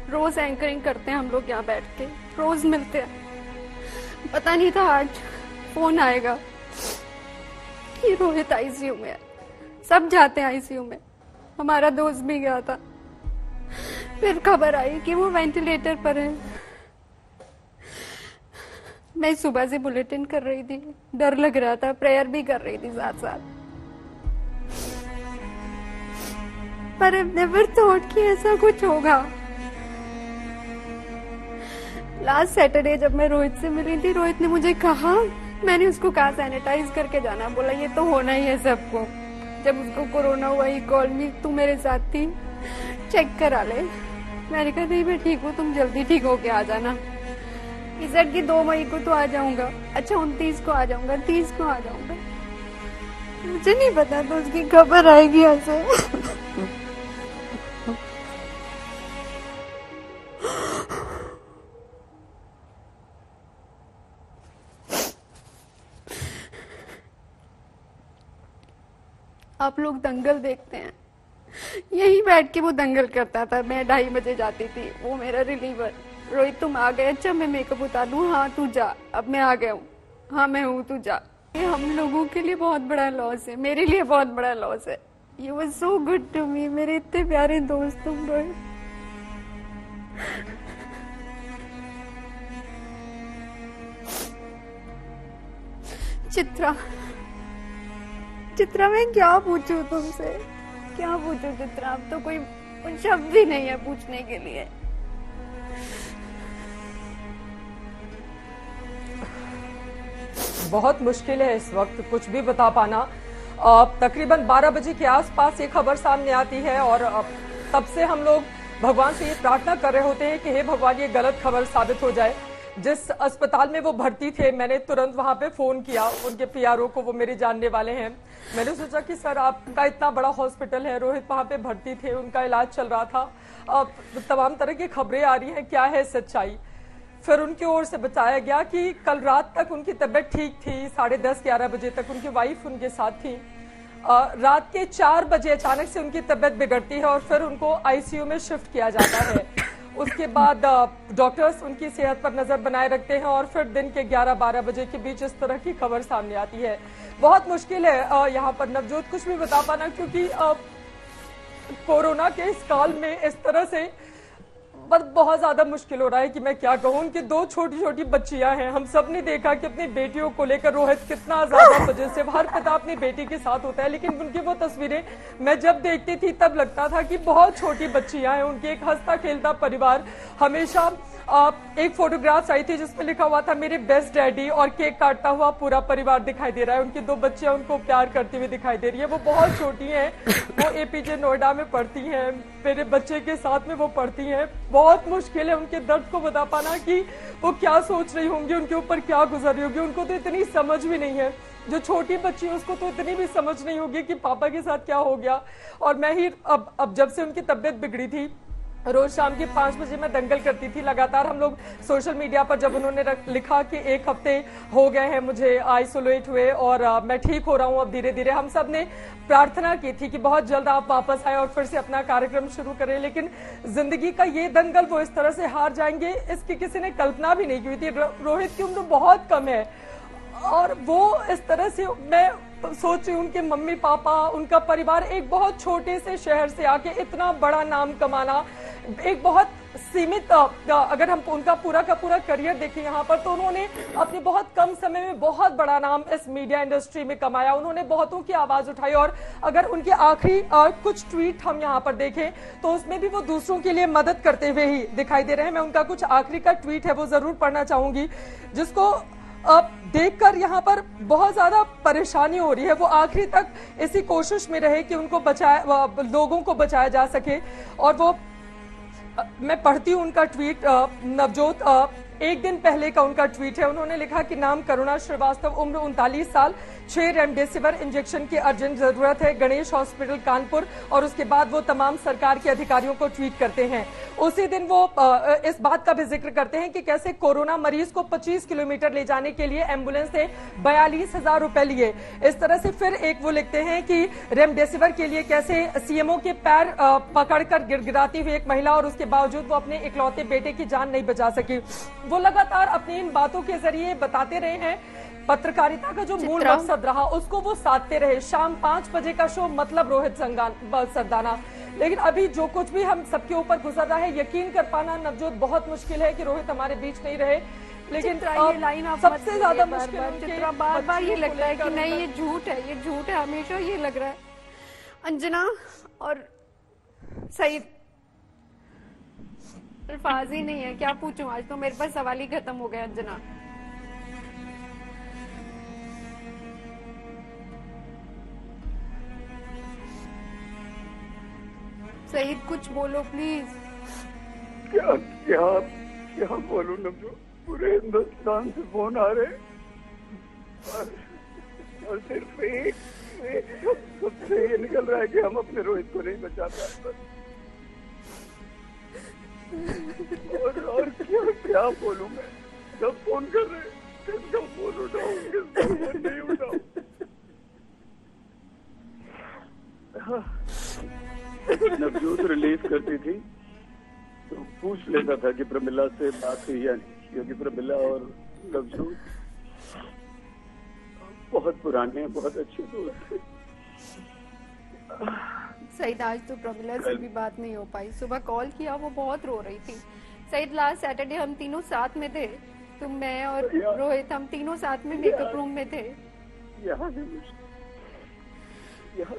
रोज anchoring करते हैं हम लोग यहाँ बैठ के, रोज मिलते हैं। पता नहीं था आज फोन आएगा कि रोहित आईसीयू में है। सब जाते हैं आईसीयू में, हमारा दोस्त भी गया था। फिर खबर आई कि वो वेंटिलेटर पर है। मैं सुबह से बुलेटिन कर रही थी, डर लग रहा था, प्रेयर भी कर रही थी साथ साथ, पर आई नेवर थॉट कि ऐसा कुछ होगा। लास्ट सैटरडे जब मैं रोहित से मिली थी, रोहित ने मुझे कहा, मैंने उसको कहा सैनिटाइज करके जाना, बोला ये तो होना ही है सबको। जब उसको कोरोना हुआ ही कॉल मी, तू मेरे साथ थी, चेक करा ले। मैंने कहा नहीं मैं ठीक हूँ, तुम जल्दी ठीक होके आ जाना। इज़ेड की 2 मई को तो आ जाऊंगा, अच्छा 29 को आ जाऊंगा, 30 को आ जाऊंगा। मुझे नहीं पता तो उसकी खबर आएगी ऐसे। आप लोग दंगल देखते हैं, यही बैठ के वो दंगल करता था। मैं 2:30 बजे जाती थी, वो मेरा रिलीवर। रोहित तुम आ गए, अच्छा मैं मेकअप उतार दूं, हाँ तू जा, अब मैं आ गया हूँ, हाँ मैं हूँ तू जा। ये हम लोगों के लिए बहुत बड़ा लॉस है, मेरे लिए बहुत बड़ा लॉस है। You was so good to me, मेरे इतने प्यारे दोस्त तुम रोहित। चित्रा मैं क्या पूछूं तुमसे, क्या पूछूं चित्रा, अब तो कोई शब्द ही नहीं है पूछने के लिए। बहुत मुश्किल है इस वक्त कुछ भी बता पाना। तकरीबन 12 बजे के आसपास ये खबर सामने आती है और तब से हम लोग भगवान से ये प्रार्थना कर रहे होते हैं कि हे भगवान ये गलत खबर साबित हो जाए। जिस अस्पताल में वो भर्ती थे, मैंने तुरंत वहां पे फोन किया उनके पीआरओ को, वो मेरे जानने वाले हैं। मैंने सोचा कि सर आपका इतना बड़ा हॉस्पिटल है, रोहित वहां पे भर्ती थे, उनका इलाज चल रहा था, अब तमाम तरह की खबरें आ रही हैं, क्या है सच्चाई। फिर उनकी ओर से बताया गया कि कल रात तक उनकी तबीयत ठीक थी, 10:30-11 बजे तक उनकी वाइफ उनके साथ थी। रात के 4 बजे अचानक से उनकी तबीयत बिगड़ती है और फिर उनको आईसीयू में शिफ्ट किया जाता है। उसके बाद डॉक्टर्स उनकी सेहत पर नजर बनाए रखते हैं और फिर दिन के 11-12 बजे के बीच इस तरह की खबर सामने आती है। बहुत मुश्किल है यहाँ पर नवजोत कुछ भी बता पाना, क्योंकि कोरोना के इस काल में इस तरह से बहुत ज्यादा मुश्किल हो रहा है कि मैं क्या कहूँ। उनकी 2 छोटी छोटी बच्चियां हैं। हम सब ने देखा कि अपनी बेटियों को लेकर रोहित कितना ज्यादा पजेसिव, हर पिता अपनी बेटी के साथ होता है, लेकिन उनकी वो तस्वीरें मैं जब देखती थी तब लगता था कि बहुत छोटी बच्चियां हैं, उनके एक हंसता खेलता परिवार। हमेशा एक फोटोग्राफ आई थी जिसमें लिखा हुआ था मेरे बेस्ट डैडी, और केक काटता हुआ पूरा परिवार दिखाई दे रहा है। उनकी 2 बच्चियां उनको प्यार करती हुई दिखाई दे रही है। वो बहुत छोटी हैं, वो एपीजे नोएडा में पढ़ती हैं, मेरे बच्चे के साथ में वो पढ़ती हैं। बहुत मुश्किल है उनके दर्द को बता पाना कि वो क्या सोच रही होंगी, उनके ऊपर क्या गुजर रही होगी। उनको तो इतनी समझ भी नहीं है, जो छोटी बच्ची है उसको तो इतनी भी समझ नहीं होगी कि पापा के साथ क्या हो गया। और मैं ही अब जब से उनकी तबीयत बिगड़ी थी, रोज शाम के 5 बजे मैं दंगल करती थी लगातार। हम लोग सोशल मीडिया पर जब उन्होंने लिखा कि 1 हफ्ते हो गए हैं मुझे आइसोलेट हुए और मैं ठीक हो रहा हूं अब धीरे धीरे, हम सब ने प्रार्थना की थी कि बहुत जल्द आप वापस आए और फिर से अपना कार्यक्रम शुरू करें। लेकिन जिंदगी का ये दंगल वो इस तरह से हार जाएंगे, इसकी किसी ने कल्पना भी नहीं की थी। रोहित की उम्र बहुत कम है और वो इस तरह से, मैं सोच रही हूँ उनके मम्मी पापा, उनका परिवार एक बहुत छोटे से शहर से आके इतना बड़ा नाम कमाना, एक बहुत सीमित, अगर हम उनका पूरा का पूरा करियर देखें यहाँ पर, तो उन्होंने अपने बहुत कम समय में बहुत बड़ा नाम इस मीडिया इंडस्ट्री में कमाया। उन्होंने बहुतों की आवाज उठाई और अगर उनके आखिरी कुछ ट्वीट हम यहाँ पर देखें तो उसमें भी वो दूसरों के लिए मदद करते हुए ही दिखाई दे रहे हैं। मैं उनका कुछ आखिरी का ट्वीट है वो जरूर पढ़ना चाहूंगी, जिसको देखकर यहाँ पर बहुत ज्यादा परेशानी हो रही है। वो आखिरी तक इसी कोशिश में रहे कि उनको लोगों को बचाया जा सके। और वो मैं पढ़ती हूँ उनका ट्वीट, नवजोत, एक दिन पहले का उनका ट्वीट है। उन्होंने लिखा कि नाम करुणा श्रीवास्तव, उम्र 39 साल, 6 रेमडेसिविर इंजेक्शन की अर्जेंट जरूरत है, गणेश हॉस्पिटल कानपुर। और उसके बाद वो तमाम सरकार के अधिकारियों को ट्वीट करते हैं। उसी दिन वो इस बात का भी जिक्र करते हैं कि कैसे कोरोना मरीज को 25 किलोमीटर ले जाने के लिए एम्बुलेंस से 42,000 रुपए लिए। इस तरह से फिर एक वो लिखते हैं कि रेमडेसिविर के लिए कैसे सीएमओ के पैर पकड़कर गिड़गिड़ाती हुई एक महिला, और उसके बावजूद वो अपने इकलौते बेटे की जान नहीं बचा सकी। वो लगातार अपनी इन बातों के जरिए बताते रहे हैं, पत्रकारिता का जो मूल मकसद रहा उसको वो साधते रहे। शाम 5 बजे का शो, मतलब रोहित सरदाना। लेकिन अभी जो कुछ भी हम सबके ऊपर गुजर रहा है, यकीन कर पाना नवजोत बहुत मुश्किल है कि रोहित हमारे बीच नहीं रहे। लेकिन ये लाइन आप सबसे ज्यादा मुश्किल चित्रा, बार बार ये लगता है कि नहीं ये झूठ है, ये झूठ है, हमेशा ये लग रहा है। अंजना और सईद, अल्फाज ही नहीं है, क्या पूछूं, आज तो मेरे पास सवाल ही खत्म हो गया। अंजना, सईद कुछ बोलो प्लीज। क्या क्या क्या बोलूं नवजोत, पूरे हिंदुस्तान से फोन आ रहे और सिर्फ एक सबसे ये निकल रहा है कि हम अपने रोहित को नहीं बचा पाए। और क्या बोलूं मैं, जब फोन कर रहे किसका फोन उठाऊं, किसका फोन नहीं उठाऊं। नवजोत रिलीज करती थी तो पूछ लेता था कि प्रमिला से बात हुई या नहीं, क्योंकि प्रमिला और नवजोत बहुत पुराने हैं, बहुत अच्छे दोस्त थे। सईद, आज तो प्रमिला से भी बात नहीं हो पाई। सुबह कॉल किया, वो बहुत रो रही थी। सईद, लास्ट सैटरडे हम तीनों साथ में थे, तुम, मैं और रोहित, हम तीनों साथ में मेकअप रूम में थे। याद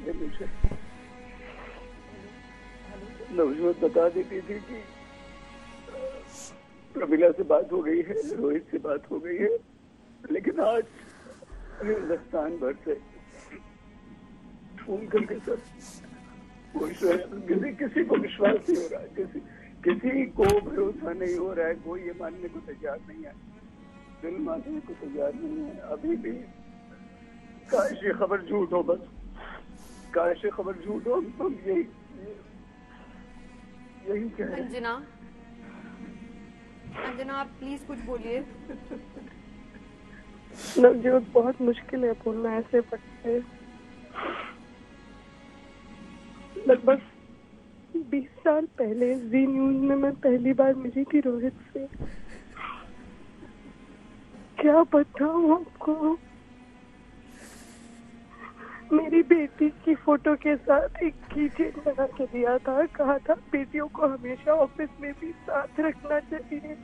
है मुझे नवजोत बता देती थी कि प्रमिला से बात हो गई है, रोहित से बात हो गई है, लेकिन आज हिंदुस्तान भर से फोन करके सब किसी को विश्वास नहीं हो रहा है, किसी को भरोसा नहीं हो रहा है, कोई ये मानने को तैयार नहीं है, दिल मानने को तैयार नहीं है अभी भी। काश ये खबर झूठ हो, बस काश ये खबर झूठ हो। हम यही कह रहे हैं। अंजना आप प्लीज कुछ बोलिए। नवजोत, बहुत मुश्किल है बोलना ऐसे वक्त पे। लगभग 20 साल पहले जी न्यूज में मैं पहली बार मिली थी रोहित से। क्या बताऊं आपको, मेरी बेटी की फोटो के साथ एक कीचेन बना के दिया था, कहा था बेटियों को हमेशा ऑफिस में भी साथ रखना चाहिए।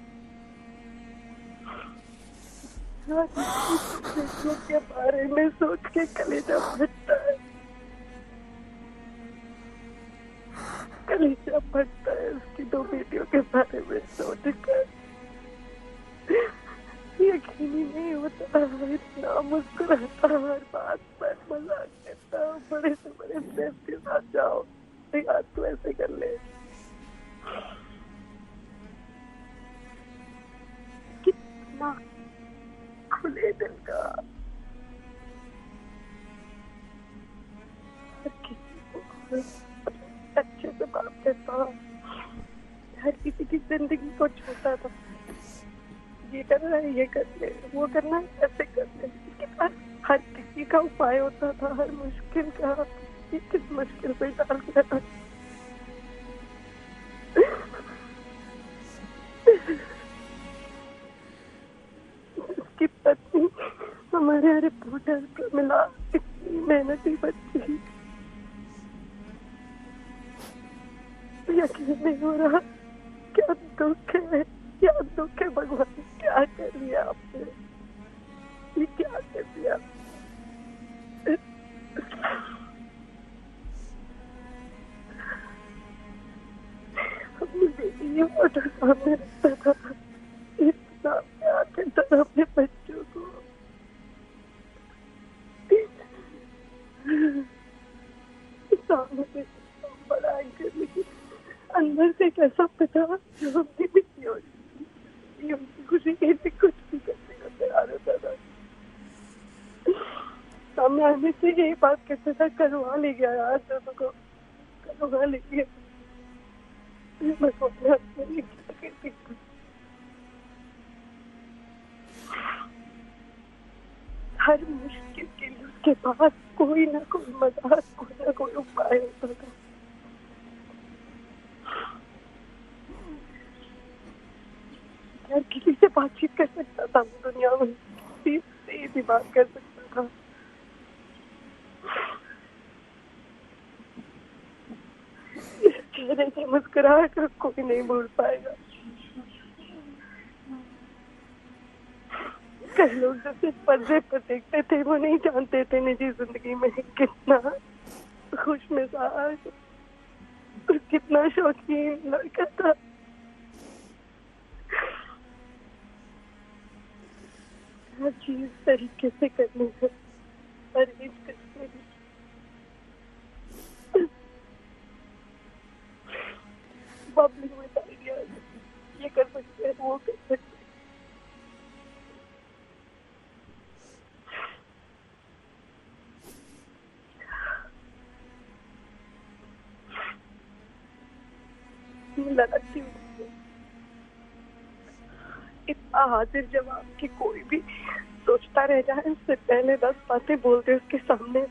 बेटियों के बारे में सोच के कलेजा फटता है, कलेजा फटता है उसकी 2 बेटियों के बारे में सोचकर। यकीन ही नहीं होता, इतना मुस्कुराता, हर बात पर मजाक करता, बड़े से बड़े फ्रेंड के साथ जाओ, याद तो ऐसे कर ले। कितना खुले दिल का, किसी को अच्छे से बात करता, हर किसी की जिंदगी को छूता था। ये करना है, ये कर ले, वो करना है, ऐसे कर ले। हर किसी का उपाय होता था, हर मुश्किल का, किस मुश्किल पे डाल दिया। उसकी पत्नी हमारे रिपोर्टर प्रमिला इतनी मेहनती बच्ची, यकीन नहीं हो रहा, क्या दुख है, क्या दुख है। भगवान क्या कर दिया आपने, ये क्या कर दिया। अपनी बेटी ये फोटो सामने रखता था, इतना प्यार करता था अपने बच्चों को। सामने से बड़ा कर, लेकिन अंदर से कैसा पता जो अपनी बेटी हो, ये उनकी खुशी सामने आने से यही बात कहता था, करवा ले गया यार दोनों को, करवा ले गया। हर मुश्किल के लिए उसके पास कोई ना कोई मदद, कोई ना कोई उपाय होता था। यार किसी से बातचीत कर सकता था दुनिया में, किसी से बात कर सकता था। चेहरे से मुस्कुराहट कोई नहीं भूल पाएगा। कई लोग जो सिर्फ पर्दे पर देखते थे वो नहीं जानते थे निजी जिंदगी में कितना खुश मिजाज और कितना शौकीन लड़का था। हर चीज तरीके से करने से, परहेज करने से। बबली में आइडिया ये कर सकते हैं, वो कर सकते हैं। लगाती हूँ इतना हाजिर जवाब कि कोई भी सोचता रह जाए, उससे पहले 10 बातें बोलते उसके सामने।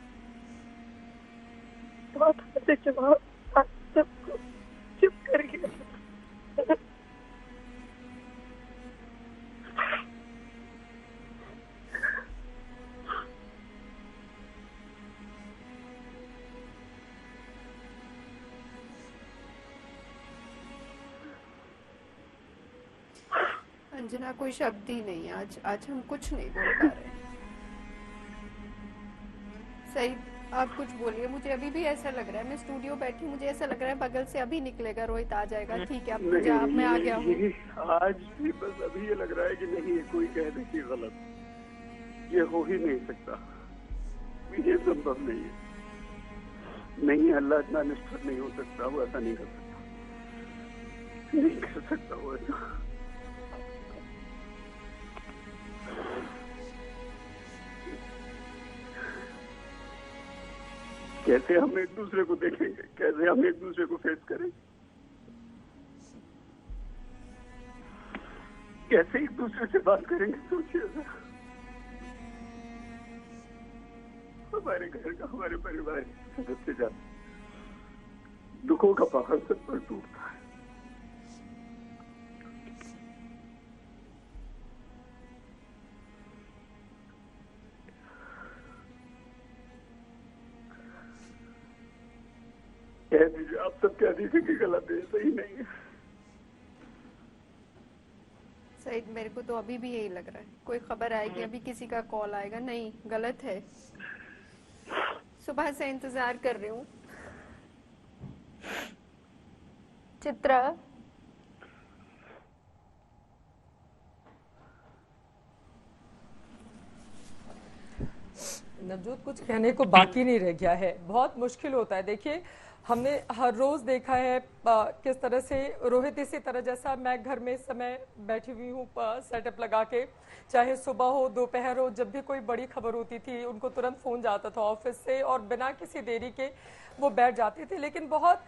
बहुत हाजिर जवाब सबको चुप कर गया। अंजना कोई शब्द ही नहीं है, आज हम कुछ नहीं बोल पा रहे। सही, आप कुछ बोलिए। मुझे अभी भी ऐसा लग रहा है, मैं स्टूडियो बैठी, मुझे ऐसा लग रहा है बगल से अभी निकलेगा रोहित, आ जाएगा। ठीक है, अब मैं आ गया हूँ। आज भी बस अभी ये लग रहा है कि नहीं, कोई कह दे कि गलत, ये हो ही नहीं सकता, ये संभव नहीं है। नहीं, अल्लाह इतना निष्ठुर नहीं हो सकता, वो ऐसा नहीं कर सकता, नहीं कर सकता वो ऐसा। कैसे हम एक दूसरे को देखेंगे, कैसे हम एक दूसरे को फेस करेंगे, कैसे एक दूसरे से बात करेंगे? सोचिए जरा, हमारे घर का, हमारे परिवार के सदस्य जाते, दुखों का पहाड़ सब पर टूटता है। कह दीजिए, आप सब कह दीजिए कि गलत है, सही नहीं है। सही, मेरे को तो अभी भी यही लग रहा है, कोई खबर आएगी, अभी किसी का कॉल आएगा, नहीं गलत है। सुबह से इंतजार कर रही हूँ। चित्रा, नवजोत, कुछ कहने को बाकी नहीं रह गया है, बहुत मुश्किल होता है। देखिए, हमने हर रोज देखा है किस तरह से रोहित इसी तरह, जैसा मैं घर में इस समय बैठी हुई हूँ सेटअप लगा के, चाहे सुबह हो दोपहर हो, जब भी कोई बड़ी खबर होती थी उनको तुरंत फोन जाता था ऑफिस से और बिना किसी देरी के वो बैठ जाते थे। लेकिन बहुत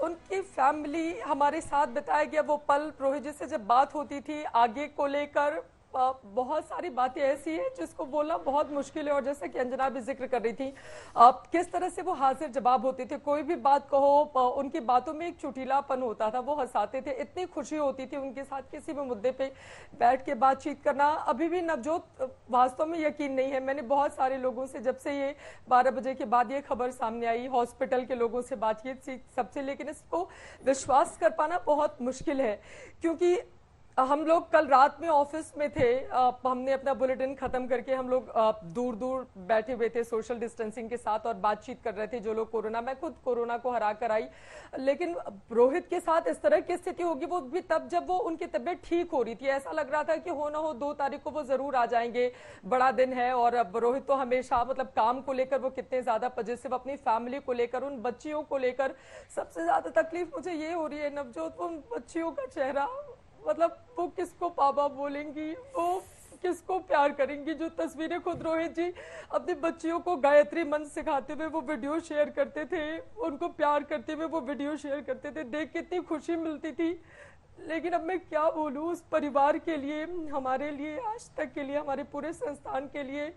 उनकी फैमिली हमारे साथ बिताया गया वो पल, रोहित जी से जब बात होती थी आगे को लेकर बहुत सारी बातें ऐसी हैं जिसको बोलना बहुत मुश्किल है। और जैसे कि अंजना भी जिक्र कर रही थी, किस तरह से वो हाजिर जवाब होते थे, कोई भी बात कहो उनकी बातों में एक चुटीलापन होता था, वो हंसाते थे, इतनी खुशी होती थी उनके साथ किसी भी मुद्दे पे बैठ के बातचीत करना। अभी भी नवजोत वास्तव में यकीन नहीं है, मैंने बहुत सारे लोगों से जब से ये 12 बजे के बाद ये खबर सामने आई, हॉस्पिटल के लोगों से बातचीत सबसे, लेकिन इसको विश्वास कर पाना बहुत मुश्किल है। क्योंकि हम लोग कल रात में ऑफिस में थे, हमने अपना बुलेटिन खत्म करके हम लोग दूर दूर बैठे हुए थे सोशल डिस्टेंसिंग के साथ और बातचीत कर रहे थे जो लोग कोरोना, मैं खुद कोरोना को हरा कर आई, लेकिन रोहित के साथ इस तरह की स्थिति होगी वो भी तब जब वो उनकी तबीयत ठीक हो रही थी। ऐसा लग रहा था कि हो ना हो 2 तारीख को वो जरूर आ जाएंगे, बड़ा दिन है। और अब रोहित तो हमेशा मतलब काम को लेकर वो कितने ज्यादा पॉजिटिव, अपनी फैमिली को लेकर, उन बच्चियों को लेकर। सबसे ज्यादा तकलीफ मुझे ये हो रही है नवजोत, उन बच्चियों का चेहरा, मतलब वो किसको पापा बोलेंगी, वो किसको प्यार करेंगी। जो तस्वीरें खुद रोहित जी अपनी बच्चियों को गायत्री मंत्र सिखाते हुए वो वीडियो शेयर करते थे, उनको प्यार करते हुए वो वीडियो शेयर करते थे, देख कितनी खुशी मिलती थी। लेकिन अब मैं क्या बोलूं उस परिवार के लिए, हमारे लिए, आज तक के लिए, हमारे पूरे संस्थान के लिए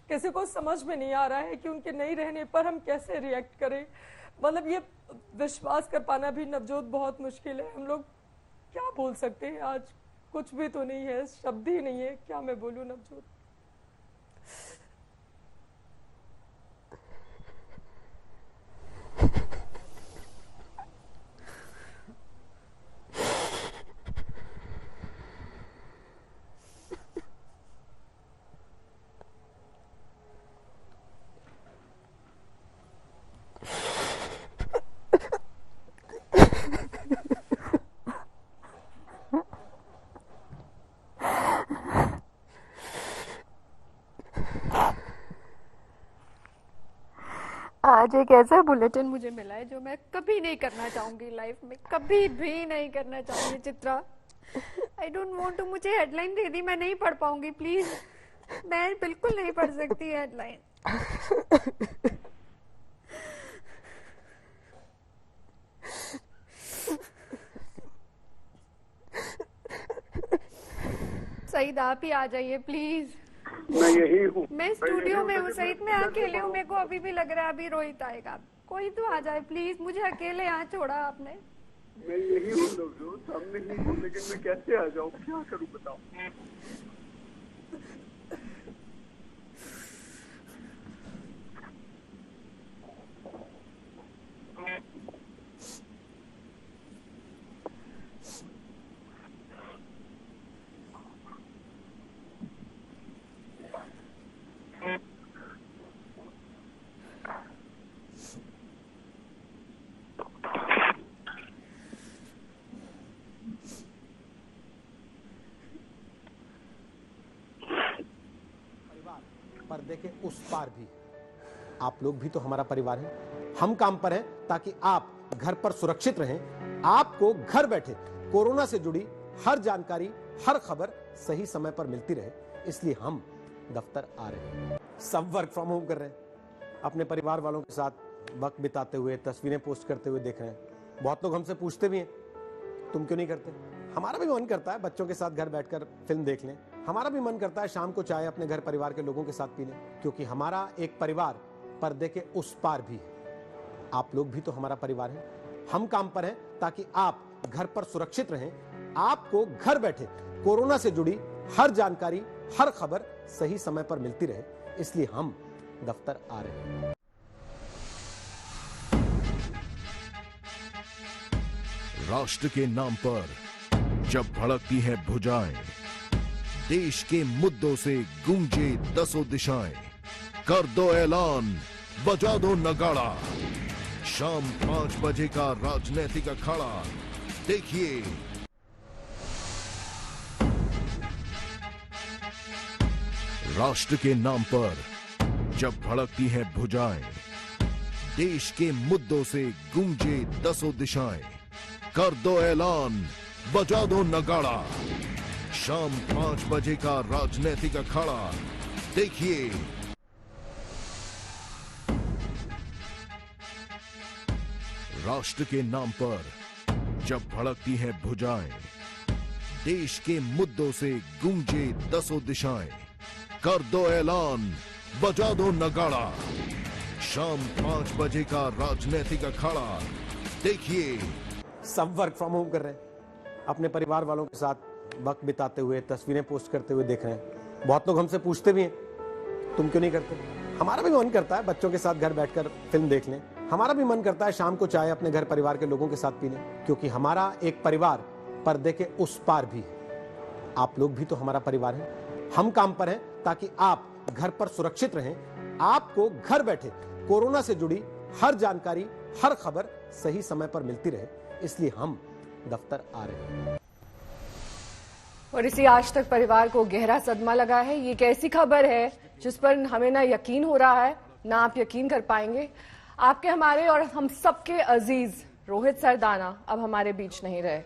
किसी को समझ में नहीं आ रहा है कि उनके नहीं रहने पर हम कैसे रिएक्ट करें। मतलब ये विश्वास कर पाना भी नवजोत बहुत मुश्किल है। हम लोग क्या बोल सकते हैं, आज कुछ भी तो नहीं है, शब्द ही नहीं है, क्या मैं बोलूं नवजोत। आज एक ऐसा बुलेटिन मुझे मिला है जो मैं कभी नहीं करना चाहूंगी लाइफ में, कभी भी नहीं करना चाहूंगी Chitra. I don't want to. मुझे हेडलाइन दे दी, मैं नहीं पढ़ पाऊंगी प्लीज, मैं बिल्कुल नहीं पढ़ सकती हेडलाइन। सईद आप ही आ जाइए प्लीज। मैं यही हूँ, मैं स्टूडियो में हूँ सईद, मैं अकेले हूँ। मेरे को अभी भी लग रहा है अभी रोहित आएगा। कोई तो आ जाए प्लीज, मुझे अकेले यहाँ छोड़ा आपने। मैं यही हूँ जो सामने ही हूँ, लेकिन मैं कैसे आ जाऊँ, क्या करूँ बताओ। पर्दे के उस पार भी आप लोग भी तो हमारा परिवार हैं। हम काम पर हैं ताकि आप घर पर सुरक्षित रहें। आपको घर बैठे कोरोना से जुड़ी हर जानकारी, हर खबर सही समय पर मिलती रहे, इसलिए हम दफ्तर आ रहे हैं। सब वर्क फ्रॉम होम कर रहे हैं, अपने परिवार वालों के साथ वक्त बिताते हुए, तस्वीरें पोस्ट करते हुए देख रहे हैं। बहुत लोग हमसे पूछते भी हैं तुम क्यों नहीं करते। हमारा भी मन करता है बच्चों के साथ घर बैठकर फिल्म देख लें, हमारा भी मन करता है शाम को चाय अपने घर परिवार के लोगों के साथ पी लें, क्योंकि हमारा एक परिवार पर्दे के उस पार भी है। आप लोग भी तो हमारा परिवार हैं। हम काम पर हैं ताकि आप घर पर सुरक्षित रहें। आपको घर बैठे कोरोना से जुड़ी हर जानकारी, हर खबर सही समय पर मिलती रहे, इसलिए हम दफ्तर आ रहे हैं। राष्ट्र के नाम पर जब भड़कती हैं भुजाएं, देश के मुद्दों से गूंजे दसों दिशाएं, कर दो ऐलान, बजा दो नगाड़ा, शाम 5 बजे का राजनीतिक अखाड़ा देखिए। राष्ट्र के नाम पर जब भड़कती हैं भुजाएं, देश के मुद्दों से गूंजे दसों दिशाएं, कर दो ऐलान, बजा दो नगाड़ा, शाम 5 बजे का राजनीतिक अखाड़ा देखिए। राष्ट्र के नाम पर जब भड़कती हैं भुजाएं, देश के मुद्दों से गूंजे दसों दिशाएं, कर दो ऐलान, बजा दो नगाड़ा, शाम 5 बजे का राजनीतिक अखाड़ा देखिए। सब वर्क फ्रॉम होम कर रहे हैं, अपने परिवार वालों के साथ वक्त बिताते हुए, तस्वीरें पोस्ट करते हुए देख रहे हैं। बहुत लोग हमसे पूछते भी हैं तुम क्यों नहीं करते। हमारा भी मन करता है बच्चों के साथ घर बैठकर फिल्म देख लें, हमारा भी मन करता है शाम को चाय अपने घर परिवार के लोगों के साथ पी लें, क्योंकि हमारा एक परिवार पर्दे के उस पार भी है। आप लोग भी तो हमारा परिवार हैं। हम काम पर हैं ताकि आप घर पर सुरक्षित रहें। आपको घर बैठे कोरोना से जुड़ी हर जानकारी, हर खबर सही समय पर मिलती रहे, इसलिए हम दफ्तर आ रहे हैं। और इसी आज तक परिवार को गहरा सदमा लगा है। ये एक ऐसी खबर है जिस पर हमें ना यकीन हो रहा है, ना आप यकीन कर पाएंगे। आपके, हमारे और हम सबके अजीज रोहित सरदाना अब हमारे बीच नहीं रहे।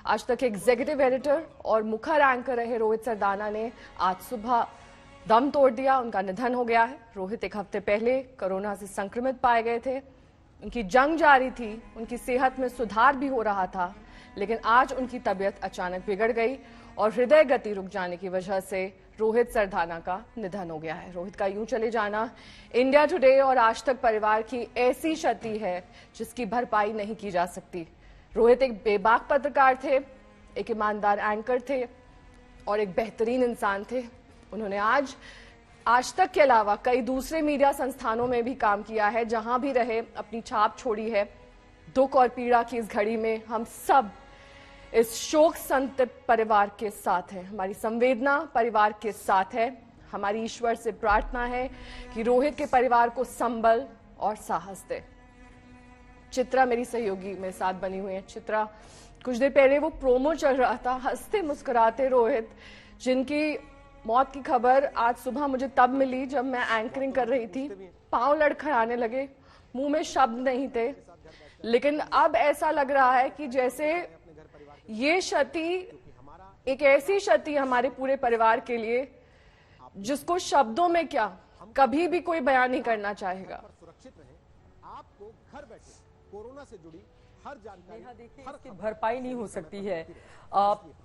आज तक एग्जीक्यूटिव एडिटर और मुखर एंकर रहे रोहित सरदाना ने आज सुबह दम तोड़ दिया। उनका निधन हो गया है। रोहित एक हफ्ते पहले कोरोना से संक्रमित पाए गए थे। उनकी जंग जारी थी, उनकी सेहत में सुधार भी हो रहा था, लेकिन आज उनकी तबीयत अचानक बिगड़ गई और हृदय गति रुक जाने की वजह से रोहित सरदाना का निधन हो गया है। रोहित का यूं चले जाना इंडिया टुडे और आज तक परिवार की ऐसी क्षति है जिसकी भरपाई नहीं की जा सकती। रोहित एक बेबाक पत्रकार थे, एक ईमानदार एंकर थे और एक बेहतरीन इंसान थे। उन्होंने आज तक के अलावा कई दूसरे मीडिया संस्थानों में भी काम किया है, जहां भी रहे अपनी छाप छोड़ी है। दुख और पीड़ा की इस घड़ी में हम सब इस शोक संतप्त परिवार के साथ हैं। हमारी संवेदना परिवार के साथ है। हमारी ईश्वर से प्रार्थना है कि रोहित के परिवार को संबल और साहस दे। चित्रा मेरी सहयोगी मेरे साथ बनी हुई है। चित्रा, कुछ देर पहले वो प्रोमो चल रहा था, हंसते मुस्कुराते रोहित, जिनकी मौत की खबर आज सुबह मुझे तब मिली जब मैं एंकरिंग कर रही थी। पांव लड़खड़ाने लगे, मुंह में शब्द नहीं थे, लेकिन अब ऐसा लग रहा है कि जैसे ये क्षति एक ऐसी क्षति हमारे पूरे परिवार के लिए जिसको शब्दों में क्या कभी भी कोई बयान नहीं करना चाहेगा। सुरक्षित रहें, आपको घर बैठे कोरोना से जुड़ी हर जानकारी, देखिए इसकी भरपाई नहीं हो सकती है।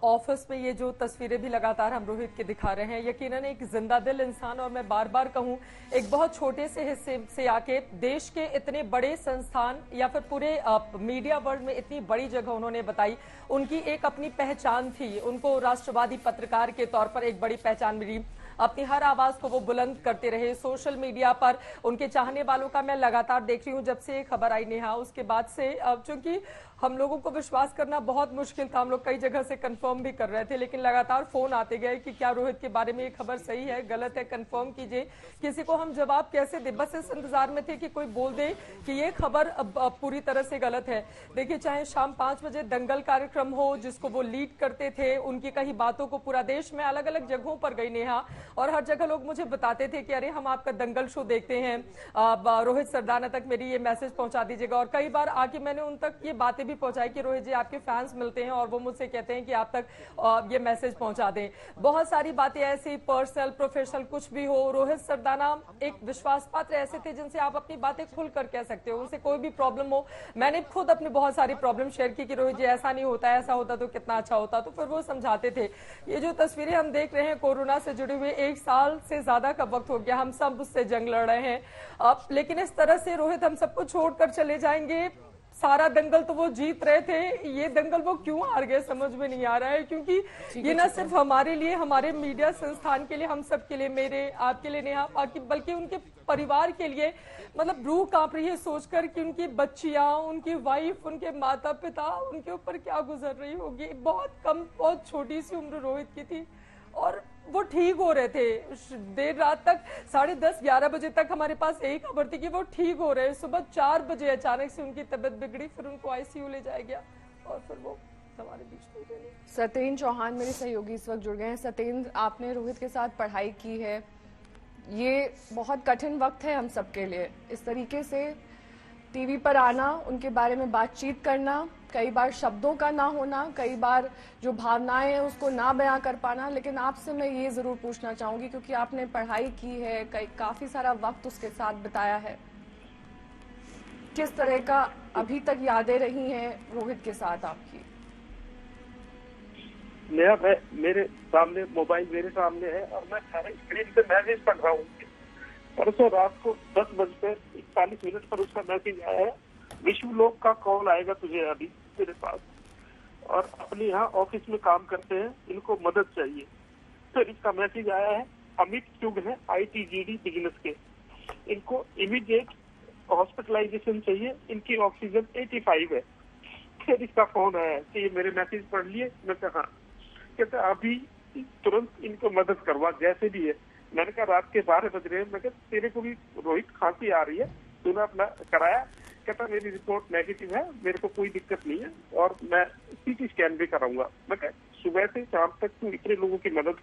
ऑफिस में ये जो तस्वीरें भी लगातार हम रोहित के दिखा रहे हैं, यकीनन एक जिंदा दिल इंसान, और मैं बार बार कहूं एक बहुत छोटे से हिस्से से आके देश के इतने बड़े संस्थान या फिर पूरे मीडिया वर्ल्ड में इतनी बड़ी जगह उन्होंने बताई। उनकी एक अपनी पहचान थी, उनको राष्ट्रवादी पत्रकार के तौर पर एक बड़ी पहचान मिली। अपनी हर आवाज को वो बुलंद करते रहे। सोशल मीडिया पर उनके चाहने वालों का मैं लगातार देख रही हूं जब से ये खबर आई नेहा, उसके बाद से अब चूंकि हम लोगों को विश्वास करना बहुत मुश्किल था, हम लोग कई जगह से कंफर्म भी कर रहे थे, लेकिन लगातार फोन आते गए कि क्या रोहित के बारे में ये खबर सही है, गलत है, कंफर्म कीजिए। किसी को हम जवाब कैसे दे, बस इस इंतजार में थे कि कोई बोल दे कि ये खबर अब पूरी तरह से गलत है। देखिए, चाहे शाम 5 बजे दंगल कार्यक्रम हो जिसको वो लीड करते थे, उनकी कई बातों को पूरा देश में अलग अलग जगहों पर गई नेहा, और हर जगह लोग मुझे बताते थे कि अरे हम आपका दंगल शो देखते हैं, रोहित सरदाना तक मेरी ये मैसेज पहुंचा दीजिएगा। और कई बार आके मैंने उन तक ये बातें भी पहुंचाई कि रोहित जी आपके फैंस मिलते हैं और वो मुझसे कहते हैं कि आप तक ये मैसेज पहुंचा दें। बहुत सारी बातें ऐसी पर्सनल प्रोफेशनल कुछ भी हो, रोहित सरदाना एक विश्वास पात्र ऐसे थे जिनसे आप अपनी बातें खुलकर कह सकते हो, उनसे कोई भी प्रॉब्लम हो। मैंने खुद अपनी बहुत सारी प्रॉब्लम शेयर की कि रोहित जी ऐसा नहीं होता, ऐसा होता तो कितना अच्छा होता, तो फिर वो समझाते थे। ये जो तस्वीरें हम देख रहे हैं कोरोना से जुड़े हुए, 1 साल से ज्यादा का वक्त हो गया, हम सब उससे जंग लड़ रहे हैं अब, लेकिन इस तरह से रोहित हम सबको छोड़कर चले जाएंगे। सारा दंगल तो वो जीत रहे थे, ये दंगल वो क्यों हार गए समझ में नहीं आ रहा है, क्योंकि ये ना सिर्फ हमारे लिए, हमारे मीडिया संस्थान के लिए, हम सब के लिए, मेरे आपके लिए नेहा, बल्कि उनके परिवार के लिए, मतलब रूह कांप रही है सोचकर कि उनकी बच्चियां, उनकी वाइफ, उनके माता पिता, उनके ऊपर क्या गुजर रही होगी। बहुत छोटी सी उम्र रोहित की थी और वो ठीक हो रहे थे। देर रात तक 10:30-11 बजे तक हमारे पास यही खबर थी कि वो ठीक हो रहे हैं। सुबह 4 बजे अचानक से उनकी तबीयत बिगड़ी, फिर उनको आईसीयू ले जाया गया और फिर वो हमारे बीच में नहीं। सत्येंद्र चौहान मेरे सहयोगी इस वक्त जुड़ गए हैं। सत्येंद्र, आपने रोहित के साथ पढ़ाई की है, ये बहुत कठिन वक्त है हम सबके लिए। इस तरीके से टीवी पर आना, उनके बारे में बातचीत करना, कई बार शब्दों का ना होना, कई बार जो भावनाएं हैं उसको ना बयां कर पाना, लेकिन आपसे मैं ये जरूर पूछना चाहूंगी क्योंकि आपने पढ़ाई की है, काफी सारा वक्त उसके साथ बिताया है, किस तरह का अभी तक यादें रही हैं रोहित के साथ आपकी? मेरे सामने मोबाइल मेरे सामने है और मैं स्क्रीन पे मैसेज पढ़ रहा हूँ। परसों रात को 10:41 पर उसका मैसेज आया है, विश्वलोक का कॉल आएगा तुझे अभी तेरे पास, और अपने यहाँ ऑफिस में काम करते हैं, इनको मदद चाहिए। फिर इसका मैसेज आया है, अमित चुग है ITGD बिजनेस के, इनको इमीडिएट हॉस्पिटलाइजेशन चाहिए, इनकी ऑक्सीजन 85 है। फिर इसका फोन आया कि ये मेरे मैसेज पढ़ लिए। मैं कहा, कहते अभी तुरंत इनको मदद करवा जैसे भी है। मैंने कहा रात के 12 बज रहे हैं, मैं कहा तेरे को भी रोहित खांसी आ रही है, तूने अपना कराया? कहता मेरी रिपोर्ट नेगेटिव है, मेरे को कोई दिक्कत नहीं है और मैं CT स्कैन भी कराऊंगा। मैं कहा सुबह से शाम तक तू इतने लोगों की मदद,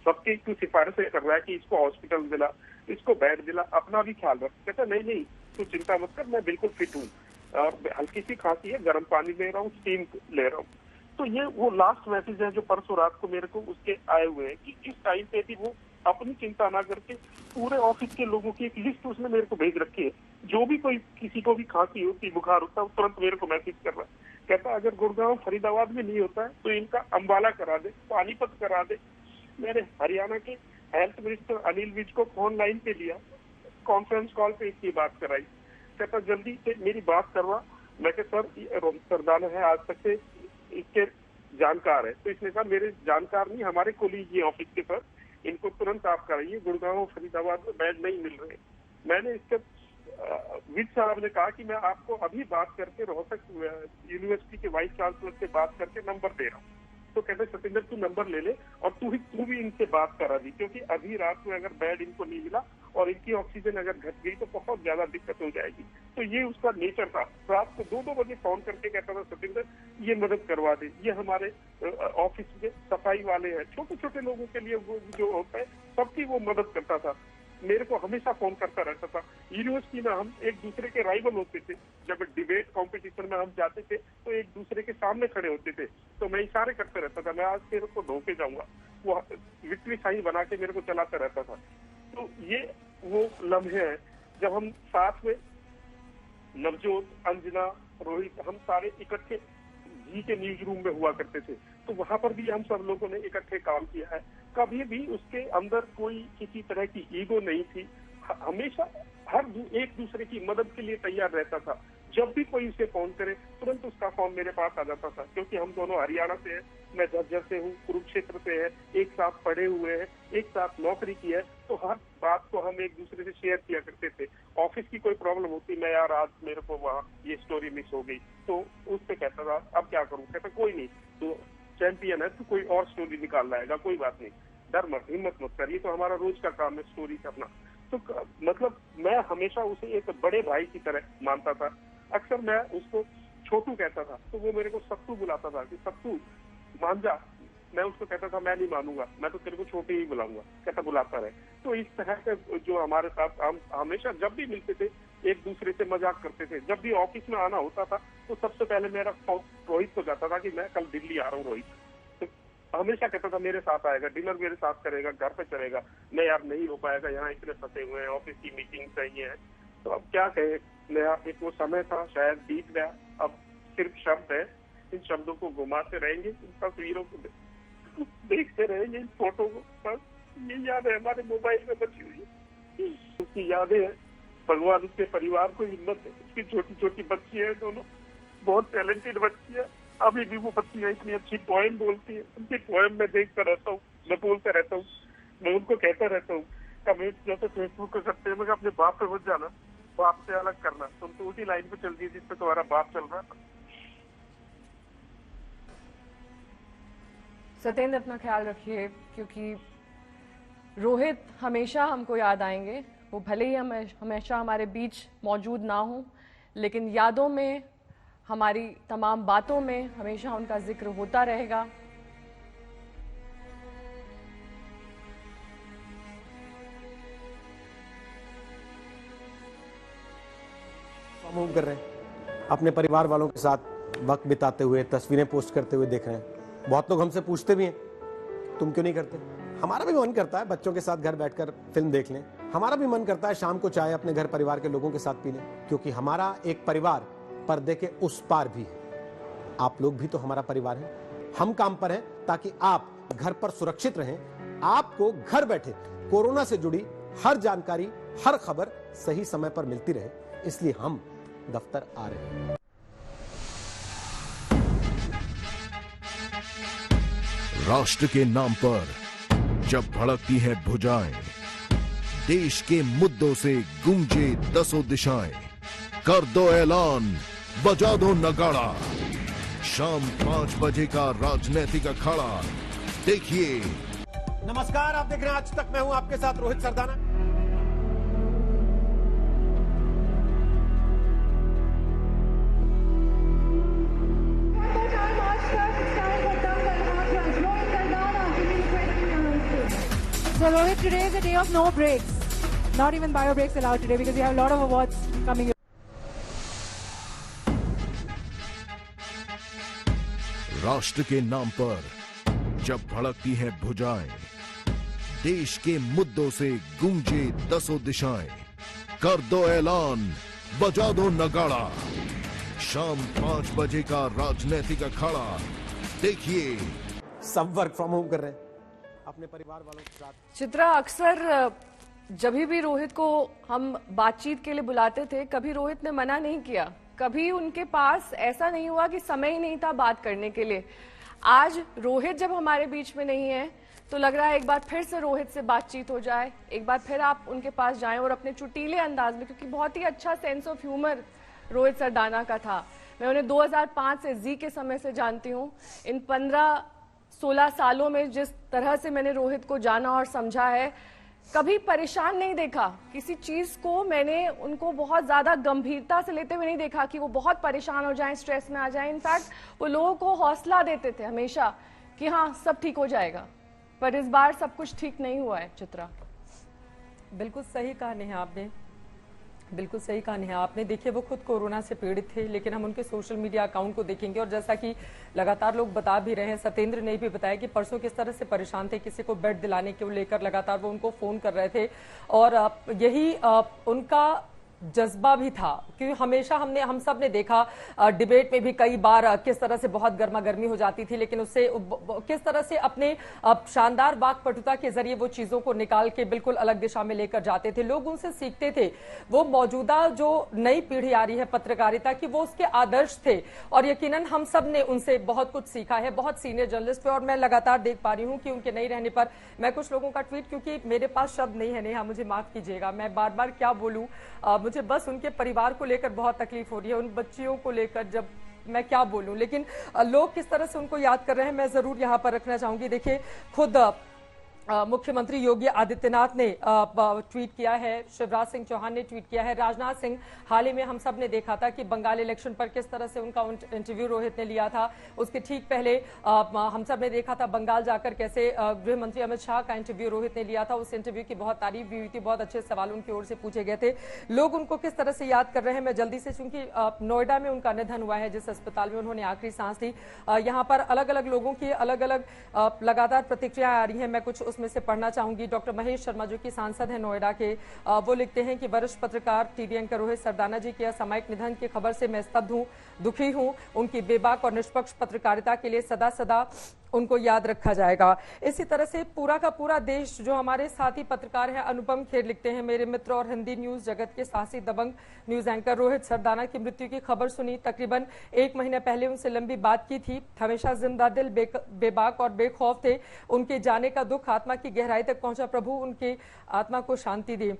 सबकी तू सिफारिशें कर रहा है कि इसको हॉस्पिटल दिला, इसको बेड दिला, अपना भी ख्याल रख। कहता नहीं तू चिंता मत कर, मैं बिल्कुल फिट हूँ और हल्की सी खांसी है, गर्म पानी ले रहा हूँ, स्टीम ले रहा हूँ। तो ये वो लास्ट मैसेज है जो परसों रात को मेरे को उसके आए हुए हैं कि इस टाइम पे भी वो अपनी चिंता ना करके पूरे ऑफिस के लोगों की एक लिस्ट उसने मेरे को भेज रखी है। जो भी कोई किसी को भी खांसी होती, बुखार होता है, वो तुरंत मेरे को मैसेज कर रहा है। कहता अगर गुड़गांव फरीदाबाद में नहीं होता है तो इनका अंबाला करा दे, पानीपत करा दे। मैंने हरियाणा के हेल्थ मिनिस्टर अनिल विज को फोन लाइन पे लिया, कॉन्फ्रेंस कॉल पे इसकी बात कराई। कहता जल्दी से मेरी बात करवा। मैं कहा सर रोहित सरदाना है, आज तक से इसके जानकार है। तो इसने कहा मेरे जानकार नहीं, हमारे कोलीग ये ऑफिस के सर, इनको तुरंत आप कराइए, गुड़गांव फरीदाबाद में बेड नहीं मिल रहे। मैंने इसके विज साहब ने कहा कि मैं आपको अभी बात करके रोहतक यूनिवर्सिटी के वाइस चांसलर से बात करके नंबर दे रहा हूँ। तो कहते सतेंद्र तू नंबर ले ले और तू भी इनसे बात करा दी, क्योंकि अभी रात में अगर बेड इनको नहीं मिला और इनकी ऑक्सीजन अगर घट गई तो बहुत ज्यादा दिक्कत हो जाएगी। तो ये उसका नेचर था। रात को 2-2 बजे फोन करके कहता था सतेंद्र ये मदद करवा दे, ये हमारे ऑफिस में सफाई वाले हैं, छोटे छोटे लोगों के लिए वो जो होता है सबकी वो मदद करता था। मेरे को हमेशा फोन करता रहता था। यूनिवर्सिटी में हम एक दूसरे के राइवल होते थे। जब डिबेट कंपटीशन में हम जाते थे तो एक दूसरे के सामने खड़े होते थे, तो मैं इशारे करते रहता था, मैं आज तेरे को धोके जाऊंगा। वो विक्ट्री साइन बना के मेरे को चलाता रहता था। तो ये वो लम्हे हैं जब हम साथ में नवजोत, अंजना, रोहित, हम सारे इकट्ठे जी के न्यूज रूम में हुआ करते थे। तो वहां पर भी हम सब लोगों ने इकट्ठे काम किया है। कभी भी उसके अंदर कोई किसी तरह की ईगो नहीं थी। हमेशा एक दूसरे की मदद के लिए तैयार रहता था। जब भी कोई उसे फोन करे तुरंत उसका फोन मेरे पास आ जाता था, क्योंकि हम दोनों हरियाणा से हैं, मैं झज्जर से हूँ, कुरुक्षेत्र से है, एक साथ पढ़े हुए हैं, एक साथ नौकरी की है। तो हर बात को हम एक दूसरे से शेयर किया करते थे। ऑफिस की कोई प्रॉब्लम होती, मैं यार आज मेरे को वहाँ ये स्टोरी मिस हो गई, तो उससे कहता था अब क्या करूँ। कहता कोई नहीं, तो चैंपियन है तो कोई और स्टोरी निकाल लाएगा, कोई बात नहीं, डर मत, हिम्मत मत करिए, तो हमारा रोज का काम है स्टोरी करना। तो मतलब मैं हमेशा उसे एक बड़े भाई की तरह मानता था। अक्सर मैं उसको छोटू कहता था तो वो मेरे को सत्तू बुलाता था कि सत्तू मान जा। मैं उसको कहता था मैं नहीं मानूंगा, मैं तो तेरे को छोटे ही बुलाऊंगा। कहता बुलाता रहे। तो इस तरह का जो हमारे साथ हम हमेशा जब भी मिलते थे एक दूसरे से मजाक करते थे। जब भी ऑफिस में आना होता था तो सबसे पहले मेरा फोन रोहित को जाता था कि मैं कल दिल्ली आ रहा हूँ रोहित। तो हमेशा कहता था मेरे साथ आएगा, डिनर मेरे साथ करेगा, घर पे चलेगा। मैं यार नहीं हो पाएगा, यहाँ इतने फंसे हुए हैं, ऑफिस की मीटिंग चाहिए है। तो अब क्या कहे, नया एक वो समय था, शायद बीत गया। अब सिर्फ शब्द है, इन शब्दों को घुमाते रहेंगे, इन तस्वीरों को देखते रहेंगे, इन फोटो को। बस ये याद है हमारे मोबाइल में बची हुई, उसकी यादें हैं। भगवान उसके परिवार को हिम्मत है। उसकी छोटी छोटी बच्ची है, दोनों बहुत टैलेंटेड बच्ची है। अभी भी वो बच्ची है, इतनी अच्छी पोएम बोलती है। उनकी पोएम में देखता रहता हूँ, मैं बोलता रहता हूँ, मैं उनको कहता रहता हूँ कमेंट जैसे फेसबुक को करते हैं, मैं अपने बाप पे मत जाना, बाप से अलग करना। तुम तो उसी लाइन पे चल रही है जिसपे तुम्हारा बाप चल रहा था। सतेंद्र अपना ख्याल रखिए, क्योंकि रोहित हमेशा हमको याद आएंगे। वो भले ही हमेशा हमारे बीच मौजूद ना हो, लेकिन यादों में, हमारी तमाम बातों में हमेशा उनका जिक्र होता रहेगा। मूव कर रहे हैं, अपने परिवार वालों के साथ वक्त बिताते हुए, तस्वीरें पोस्ट करते हुए देख रहे हैं। बहुत लोग हमसे पूछते भी हैं तुम क्यों नहीं करते। हमारा भी मन करता है बच्चों के साथ घर बैठकर फिल्म देख लें। हमारा भी मन करता है शाम को चाय अपने घर परिवार के लोगों के साथ पी लें, क्योंकि हमारा एक परिवार पर्दे के उस पार भी है। आप लोग भी तो हमारा परिवार हैं। हम काम पर हैं ताकि आप घर पर सुरक्षित रहें। आपको घर बैठे कोरोना से जुड़ी हर जानकारी, हर खबर सही समय पर मिलती रहे, इसलिए हम दफ्तर आ रहे हैं। राष्ट्र के नाम पर जब भड़कती हैं भुजाएं, देश के मुद्दों से गूंजे दसों दिशाएं, कर दो ऐलान, बजा दो नगाड़ा। शाम 5 बजे का राजनीतिक अखाड़ा देखिए। नमस्कार, आप देख रहे हैं आज तक। मैं हूं आपके साथ Rohit Sardana. So Rohit, today is a day of no breaks. Not even bio breaks allowed today because we have a lot of awards coming. राष्ट्र के नाम पर जब भड़कती हैं भुजाएं, देश के मुद्दों से गूंजे दसों दिशाएं, कर दो ऐलान, बजा दो नगाड़ा, शाम 5 बजे का राजनीतिक अखाड़ा देखिए। सब वर्क फ्रॉम होम कर रहे हैं अपने परिवार वालों के साथ। चित्रा, अक्सर जब भी रोहित को हम बातचीत के लिए बुलाते थे, कभी रोहित ने मना नहीं किया, कभी उनके पास ऐसा नहीं हुआ कि समय ही नहीं था बात करने के लिए। आज रोहित जब हमारे बीच में नहीं है तो लग रहा है एक बार फिर से रोहित से बातचीत हो जाए, एक बार फिर आप उनके पास जाएं और अपने चुटीले अंदाज में, क्योंकि बहुत ही अच्छा sense of humour Rohit Sardana का था। मैं उन्हें 2005 से जी के समय से जानती हूँ। इन 15-16 सालों में जिस तरह से मैंने रोहित को जाना और समझा है, कभी परेशान नहीं देखा। किसी चीज को मैंने उनको बहुत ज्यादा गंभीरता से लेते हुए नहीं देखा कि वो बहुत परेशान हो जाएं, स्ट्रेस में आ जाएं। इनफैक्ट वो लोगों को हौसला देते थे हमेशा कि हाँ सब ठीक हो जाएगा। पर इस बार सब कुछ ठीक नहीं हुआ है। चित्रा, बिल्कुल सही कहा नेहा आपने, बिल्कुल सही कहा नेहा आपने। देखिए, वो खुद कोरोना से पीड़ित थे, लेकिन हम उनके सोशल मीडिया अकाउंट को देखेंगे और जैसा कि लगातार लोग बता भी रहे हैं, सत्येंद्र ने भी बताया कि परसों किस तरह से परेशान थे, किसी को बेड दिलाने को लेकर लगातार वो उनको फोन कर रहे थे और यही उनका जज्बा भी था। क्योंकि हमेशा हम सब ने देखा डिबेट में भी कई बार किस तरह से बहुत गर्मा गर्मी हो जाती थी, लेकिन उससे किस तरह से अपने शानदार वाक्पटुता के जरिए वो चीजों को निकाल के बिल्कुल अलग दिशा में लेकर जाते थे। लोग उनसे सीखते थे। वो मौजूदा जो नई पीढ़ी आ रही है पत्रकारिता की, वो उसके आदर्श थे और यकीनन हम सब ने उनसे बहुत कुछ सीखा है। बहुत सीनियर जर्नलिस्ट थे और मैं लगातार देख पा रही हूँ कि उनके नहीं रहने पर मैं कुछ लोगों का ट्वीट, क्योंकि मेरे पास शब्द नहीं है नेहा, मुझे माफ कीजिएगा, मैं बार बार क्या बोलूं, मुझे बस उनके परिवार को लेकर बहुत तकलीफ हो रही है, उन बच्चियों को लेकर जब मैं क्या बोलूं। लेकिन लोग किस तरह से उनको याद कर रहे हैं मैं जरूर यहां पर रखना चाहूंगी। देखिए, खुद मुख्यमंत्री योगी आदित्यनाथ ने ट्वीट किया है, शिवराज सिंह चौहान ने ट्वीट किया है, राजनाथ सिंह, हाल ही में हम सब ने देखा था कि बंगाल इलेक्शन पर किस तरह से उनका इंटरव्यू रोहित ने लिया था। उसके ठीक पहले हम सब ने देखा था बंगाल जाकर कैसे गृह मंत्री अमित शाह का इंटरव्यू रोहित ने लिया था। उस इंटरव्यू की बहुत तारीफ भी हुई थी, बहुत अच्छे सवाल उनकी ओर से पूछे गए थे। लोग उनको किस तरह से याद कर रहे हैं मैं जल्दी से, चूंकि नोएडा में उनका निधन हुआ है, जिस अस्पताल में उन्होंने आखिरी सांस ली, यहाँ पर अलग अलग लोगों की अलग अलग लगातार प्रतिक्रियाएं आ रही है। मैं कुछ उसमें से पढ़ना चाहूंगी। डॉक्टर महेश शर्मा जो कि सांसद हैं नोएडा के, वो लिखते हैं कि वरिष्ठ पत्रकार टीवी एंकर रोहित सरदाना जी के असामयिक निधन की खबर से मैं स्तब्ध हूं, दुखी हूं। उनकी बेबाक और निष्पक्ष पत्रकारिता के लिए सदा सदा उनको याद रखा जाएगा। इसी तरह से पूरा का पूरा देश, जो हमारे साथी पत्रकार हैं, अनुपम खेर लिखते हैं, मेरे मित्र और हिंदी न्यूज जगत के साहसी दबंग न्यूज एंकर रोहित सरदाना की मृत्यु की खबर सुनी, तकरीबन 1 महीने पहले उनसे लंबी बात की थी, हमेशा जिंदा दिल, बेबाक और बेखौफ थे। उनके जाने का दुख आत्मा की गहराई तक पहुंचा, प्रभु उनकी आत्मा को शांति दे।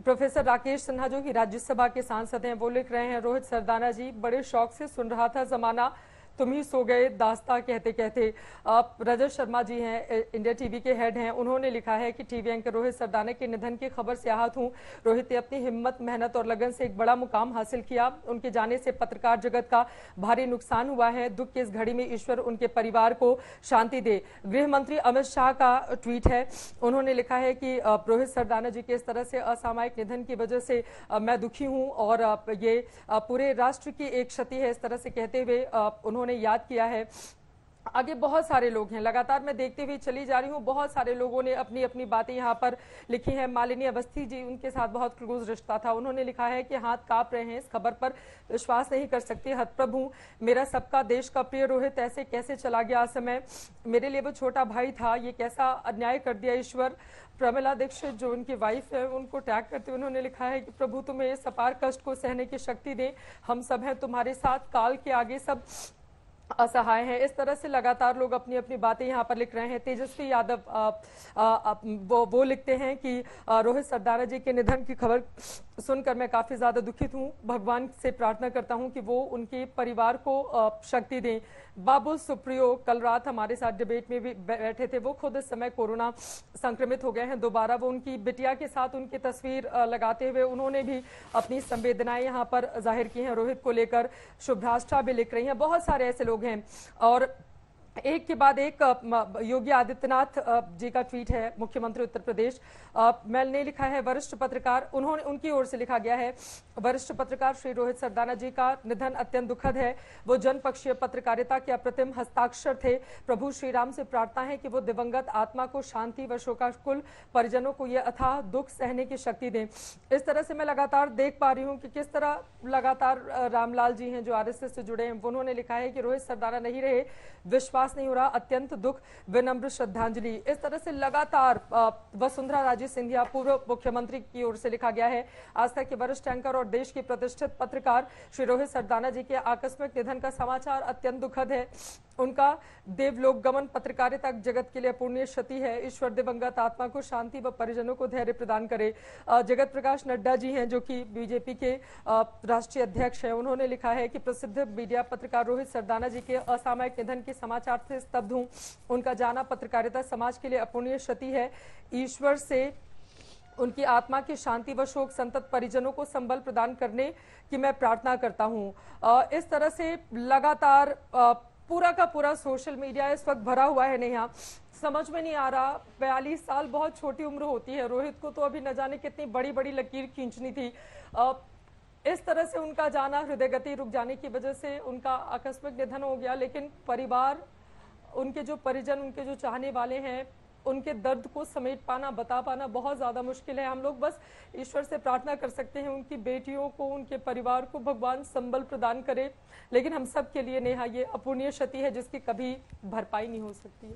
प्रोफेसर राकेश सिन्हा जो कि राज्यसभा के सांसद हैं, वो लिख रहे हैं, रोहित सरदाना जी, बड़े शौक से सुन रहा था जमाना, तुम ही सो गए दास्ता कहते कहते। रजत शर्मा जी हैं, इंडिया टीवी के हेड हैं, उन्होंने लिखा है कि टीवी एंकर रोहित सरदाना के निधन की खबर से आहत हूं। रोहित ने अपनी हिम्मत, मेहनत और लगन से एक बड़ा मुकाम हासिल किया। उनके जाने से पत्रकार जगत का भारी नुकसान हुआ है। दुख की इस घड़ी में ईश्वर उनके परिवार को शांति दे। गृह मंत्री अमित शाह का ट्वीट है, उन्होंने लिखा है कि रोहित सरदाना जी के इस तरह से असामयिक निधन की वजह से मैं दुखी हूं और ये पूरे राष्ट्र की एक क्षति है, इस तरह से कहते हुए उन्होंने याद किया है। आगे बहुत सारे लोग हैं, लगातार मैं देखते हुए चली जा रही हूँ, बहुत सारे लोगों ने अपनी अपनी बातें यहाँ पर लिखी हैं। मालिनी अवस्थी जी, उनके साथ बहुत क्लोज रिश्ता था, उन्होंने लिखा है कि हाथ कांप रहे हैं, इस खबर पर विश्वास नहीं कर सकती, हतप्रभ मेरा सबका देश का प्रिय रोहित ऐसे कैसे चला गया समय, मेरे लिए वो छोटा भाई था, ये कैसा अन्याय कर दिया ईश्वर। प्रमिला दीक्षित जो उनकी वाइफ है, उनको टैग करते हुए उन्होंने लिखा है कि प्रभु तुम्हें इस अपार कष्ट को सहने की शक्ति दे, हम सब हैं तुम्हारे साथ, काल के आगे सब असहाय है। इस तरह से लगातार लोग अपनी अपनी बातें यहाँ पर लिख रहे हैं। तेजस्वी यादव वो लिखते हैं कि रोहित सरदाना जी के निधन की खबर सुनकर मैं काफी ज्यादा दुखित हूँ, भगवान से प्रार्थना करता हूँ कि वो उनके परिवार को शक्ति दें। बाबुल सुप्रियो कल रात हमारे साथ डिबेट में भी बैठे थे, वो खुद इस समय कोरोना संक्रमित हो गए हैं दोबारा। वो उनकी बिटिया के साथ उनकी तस्वीर लगाते हुए उन्होंने भी अपनी संवेदनाएं यहाँ पर जाहिर की हैं रोहित को लेकर। शुभ्राष्टा भी लिख रही हैं, बहुत सारे ऐसे लोग हैं। और एक के बाद एक योगी आदित्यनाथ जी का ट्वीट है, मुख्यमंत्री उत्तर प्रदेश। मैल ने लिखा है, वरिष्ठ पत्रकार, उनकी ओर से लिखा गया है, वरिष्ठ पत्रकार श्री रोहित सरदाना जी का निधन अत्यंत दुखद है। वो जनपक्षीय पत्रकारिता के अप्रतिम हस्ताक्षर थे। प्रभु श्री राम से प्रार्थना है कि वो दिवंगत आत्मा को शांति व शोकाकुल परिजनों को ये अथाह दुख सहने की शक्ति दें। इस तरह से मैं लगातार देख पा रही हूँ कि किस तरह लगातार रामलाल जी हैं जो आरएसएस से जुड़े हैं, उन्होंने लिखा है कि रोहित सरदाना नहीं रहे, विश्वास नहीं हो रहा, अत्यंत दुख, विनम्र श्रद्धांजलि। इस तरह से लगातार वसुंधरा राजे सिंधिया पूर्व मुख्यमंत्री की ओर से लिखा गया है। आस्था के वरिष्ठ एंकर और देश के प्रतिष्ठित पत्रकार श्री रोहित सरदाना जी के आकस्मिक निधन का समाचार अत्यंत दुखद है। उनका देवलोक गमन पत्रकारिता जगत के लिए अपूर्णीय क्षति है। ईश्वर दिवंगत आत्मा को शांति व परिजनों को धैर्य प्रदान करे। जगत प्रकाश नड्डा जी हैं जो कि बीजेपी के राष्ट्रीय अध्यक्ष हैं, उन्होंने लिखा है कि प्रसिद्ध मीडिया पत्रकार रोहित सरदाना जी के असामयिक निधन के समाचार से स्तब्ध हूं। उनका जाना पत्रकारिता समाज के लिए अपूर्णीय क्षति है। ईश्वर से उनकी आत्मा की शांति व शोक संतप्त परिजनों को संबल प्रदान करने की मैं प्रार्थना करता हूं। इस तरह से लगातार पूरा का पूरा सोशल मीडिया इस वक्त भरा हुआ है। नेहा, समझ में नहीं आ रहा, 42 साल बहुत छोटी उम्र होती है। रोहित को तो अभी न जाने कितनी बड़ी बड़ी लकीर खींचनी थी। इस तरह से उनका जाना, हृदय गति रुक जाने की वजह से उनका आकस्मिक निधन हो गया। लेकिन परिवार, उनके जो परिजन, उनके जो चाहने वाले हैं, उनके दर्द को समेट पाना, बता पाना बहुत ज्यादा मुश्किल है। हम लोग बस ईश्वर से प्रार्थना कर सकते हैं उनकी बेटियों को, उनके परिवार को भगवान संबल प्रदान करे। लेकिन हम सब के लिए नेहा ये अपूर्णीय क्षति है जिसकी कभी भरपाई नहीं हो सकती है।